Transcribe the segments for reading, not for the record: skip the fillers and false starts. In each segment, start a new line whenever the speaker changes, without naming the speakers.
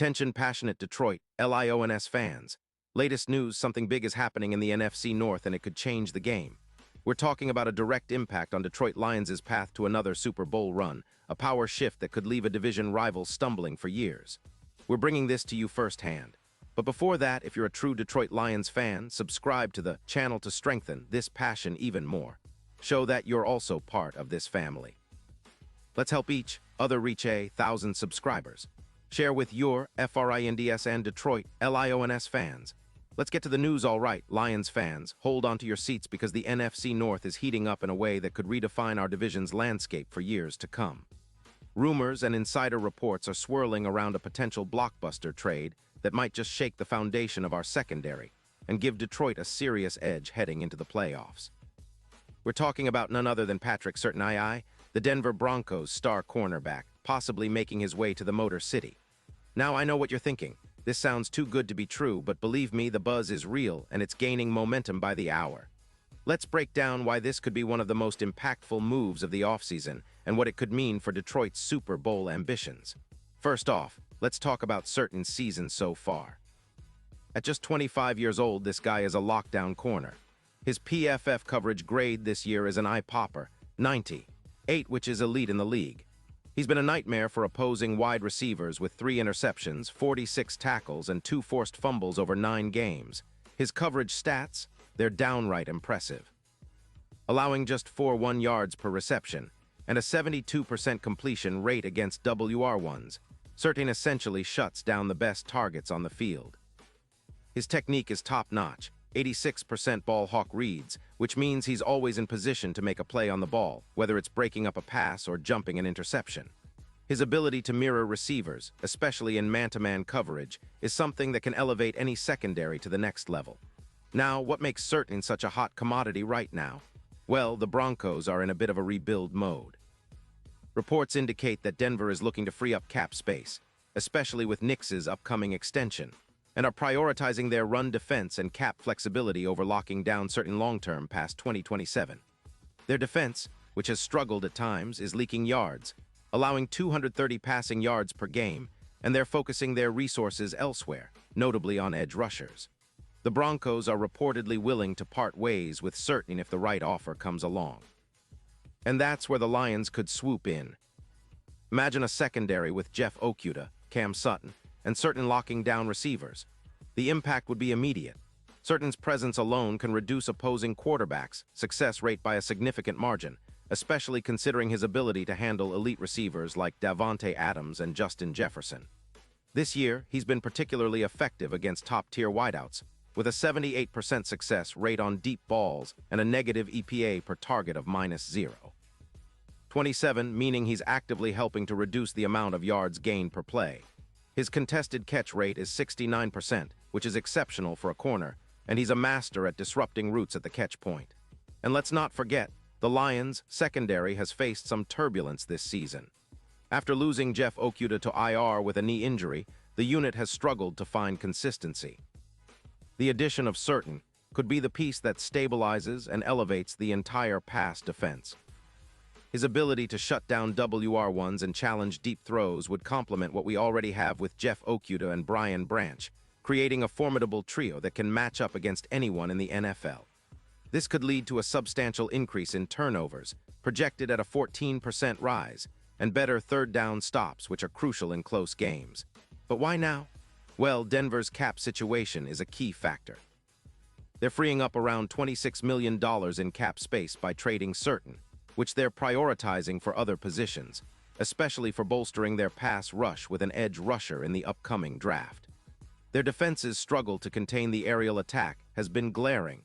Attention passionate Detroit, Lions fans. Latest news, something big is happening in the NFC North and it could change the game. We're talking about a direct impact on Detroit Lions' path to another Super Bowl run, a power shift that could leave a division rival stumbling for years. We're bringing this to you firsthand. But before that, if you're a true Detroit Lions fan, subscribe to the channel to strengthen this passion even more. Show that you're also part of this family. Let's help each other reach 1,000 subscribers. Share with your FRINDS and Detroit LIONS fans. Let's get to the news. All right, Lions fans, hold on to your seats because the NFC North is heating up in a way that could redefine our division's landscape for years to come. Rumors and insider reports are swirling around a potential blockbuster trade that might just shake the foundation of our secondary and give Detroit a serious edge heading into the playoffs. We're talking about none other than Patrick Surtain, the Denver Broncos star cornerback, possibly making his way to the Motor City. Now, I know what you're thinking. This sounds too good to be true, but believe me, the buzz is real and it's gaining momentum by the hour. Let's break down why this could be one of the most impactful moves of the offseason and what it could mean for Detroit's Super Bowl ambitions. First off, let's talk about Surtain's season so far. At just 25 years old, this guy is a lockdown corner. His PFF coverage grade this year is an eye-popper, 98, which is elite in the league. He's been a nightmare for opposing wide receivers with 3 interceptions, 46 tackles, and 2 forced fumbles over 9 games. His coverage stats, they're downright impressive. Allowing just 1 yards per reception and a 72% completion rate against WR1s, Surtain essentially shuts down the best targets on the field. His technique is top-notch, 86% ball hawk reads, which means he's always in position to make a play on the ball, whether it's breaking up a pass or jumping an interception. His ability to mirror receivers, especially in man-to-man coverage, is something that can elevate any secondary to the next level. Now, what makes Surtain such a hot commodity right now? Well, the Broncos are in a bit of a rebuild mode. Reports indicate that Denver is looking to free up cap space, especially with Knicks's upcoming extension, and are prioritizing their run defense and cap flexibility over locking down Surtain long-term past 2027. Their defense, which has struggled at times, is leaking yards, allowing 230 passing yards per game, and they're focusing their resources elsewhere, notably on edge rushers. The Broncos are reportedly willing to part ways with Surtain if the right offer comes along. And that's where the Lions could swoop in. Imagine a secondary with Jeff Okudah, Cam Sutton, and Surtain locking down receivers. The impact would be immediate. Surtain's presence alone can reduce opposing quarterbacks' success rate by a significant margin, especially considering his ability to handle elite receivers like Davante Adams and Justin Jefferson. This year, he's been particularly effective against top-tier wideouts, with a 78% success rate on deep balls and a negative EPA per target of -0. 27, meaning he's actively helping to reduce the amount of yards gained per play. His contested catch rate is 69%, which is exceptional for a corner, and he's a master at disrupting routes at the catch point. And let's not forget, the Lions' secondary has faced some turbulence this season. After losing Jeff Okudah to IR with a knee injury, the unit has struggled to find consistency. The addition of Surtain could be the piece that stabilizes and elevates the entire pass defense. His ability to shut down WR1s and challenge deep throws would complement what we already have with Jeff Okudah and Brian Branch, creating a formidable trio that can match up against anyone in the NFL. This could lead to a substantial increase in turnovers, projected at a 14% rise, and better third-down stops, which are crucial in close games. But why now? Well, Denver's cap situation is a key factor. They're freeing up around $26 million in cap space by trading Surtain, which they're prioritizing for other positions, especially for bolstering their pass rush with an edge rusher in the upcoming draft. Their defense's struggle to contain the aerial attack has been glaring.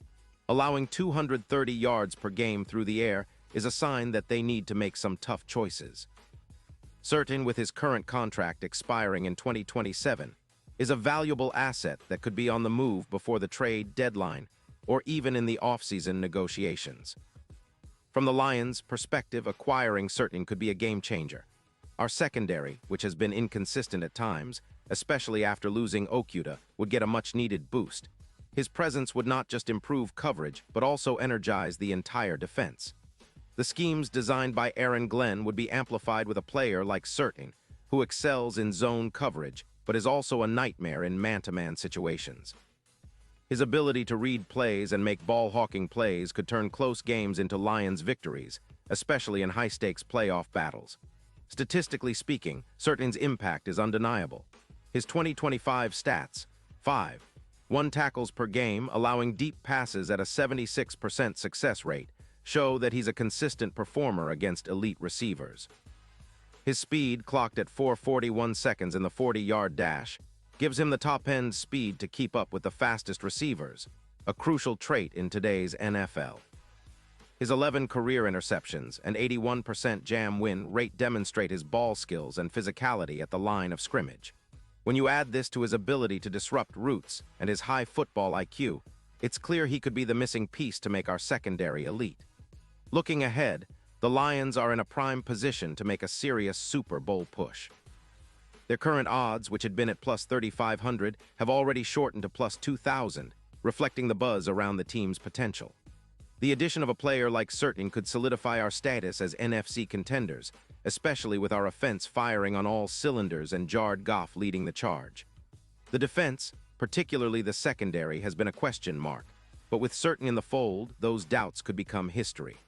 Allowing 230 yards per game through the air is a sign that they need to make some tough choices. Surtain, with his current contract expiring in 2027, is a valuable asset that could be on the move before the trade deadline or even in the offseason negotiations. From the Lions' perspective, acquiring Surtain could be a game-changer. Our secondary, which has been inconsistent at times, especially after losing Okudah, would get a much-needed boost. His presence would not just improve coverage, but also energize the entire defense. The schemes designed by Aaron Glenn would be amplified with a player like Surtain, who excels in zone coverage, but is also a nightmare in man-to-man situations. His ability to read plays and make ball-hawking plays could turn close games into Lions victories, especially in high-stakes playoff battles. Statistically speaking, Surtain's impact is undeniable. His 2025 stats: 5. 1 tackles per game, allowing deep passes at a 76% success rate, show that he's a consistent performer against elite receivers. His speed, clocked at 4:41 seconds in the 40-yard dash, gives him the top-end speed to keep up with the fastest receivers, a crucial trait in today's NFL. His 11 career interceptions and 81% jam win rate demonstrate his ball skills and physicality at the line of scrimmage. When you add this to his ability to disrupt routes and his high football IQ, it's clear he could be the missing piece to make our secondary elite. Looking ahead, the Lions are in a prime position to make a serious Super Bowl push. Their current odds, which had been at plus 3,500, have already shortened to plus 2,000, reflecting the buzz around the team's potential. The addition of a player like Surtain could solidify our status as NFC contenders, especially with our offense firing on all cylinders and Jared Goff leading the charge. The defense, particularly the secondary, has been a question mark, but with Surtain in the fold, those doubts could become history.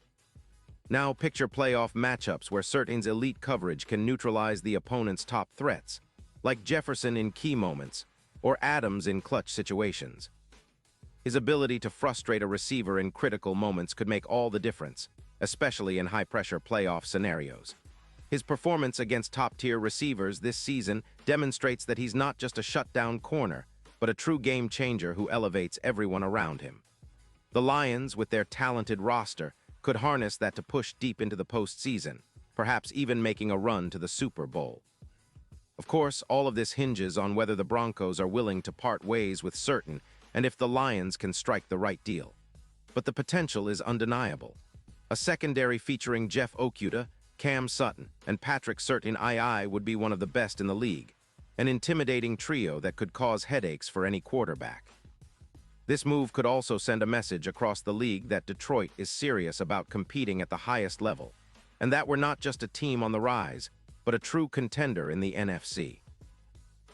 Now picture playoff matchups where Surtain's elite coverage can neutralize the opponent's top threats, like Jefferson in key moments or Adams in clutch situations. His ability to frustrate a receiver in critical moments could make all the difference, especially in high-pressure playoff scenarios. His performance against top-tier receivers this season demonstrates that he's not just a shutdown corner, but a true game-changer who elevates everyone around him. The Lions, with their talented roster, could harness that to push deep into the postseason, perhaps even making a run to the Super Bowl. Of course, all of this hinges on whether the Broncos are willing to part ways with Surtain and if the Lions can strike the right deal. But the potential is undeniable. A secondary featuring Jeff Okudah, Cam Sutton, and Patrick Surtain II would be one of the best in the league, an intimidating trio that could cause headaches for any quarterback. This move could also send a message across the league that Detroit is serious about competing at the highest level, and that we're not just a team on the rise, but a true contender in the NFC.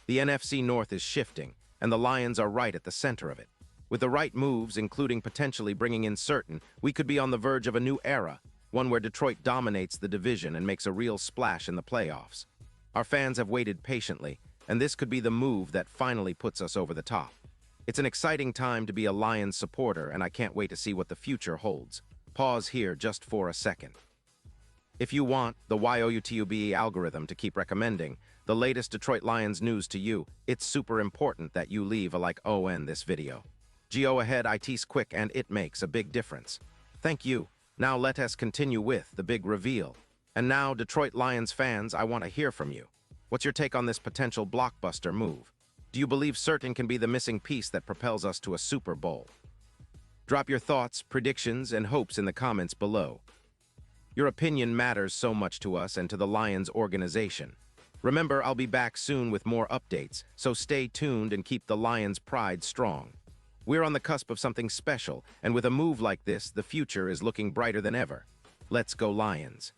The NFC North is shifting, and the Lions are right at the center of it. With the right moves, including potentially bringing in Surtain, we could be on the verge of a new era, one where Detroit dominates the division and makes a real splash in the playoffs. Our fans have waited patiently, and this could be the move that finally puts us over the top. It's an exciting time to be a Lions supporter, and I can't wait to see what the future holds. Pause here just for a second. If you want the YOUTUBE algorithm to keep recommending the latest Detroit Lions news to you, it's super important that you leave a like on this video. Go ahead, it's quick and it makes a big difference. Thank you. Now let us continue with the big reveal. And now, Detroit Lions fans, I want to hear from you. What's your take on this potential blockbuster move? Do you believe Surtain can be the missing piece that propels us to a Super Bowl? Drop your thoughts, predictions, and hopes in the comments below. Your opinion matters so much to us and to the Lions organization. Remember, I'll be back soon with more updates, so stay tuned and keep the Lions' pride strong. We're on the cusp of something special, and with a move like this, the future is looking brighter than ever. Let's go Lions!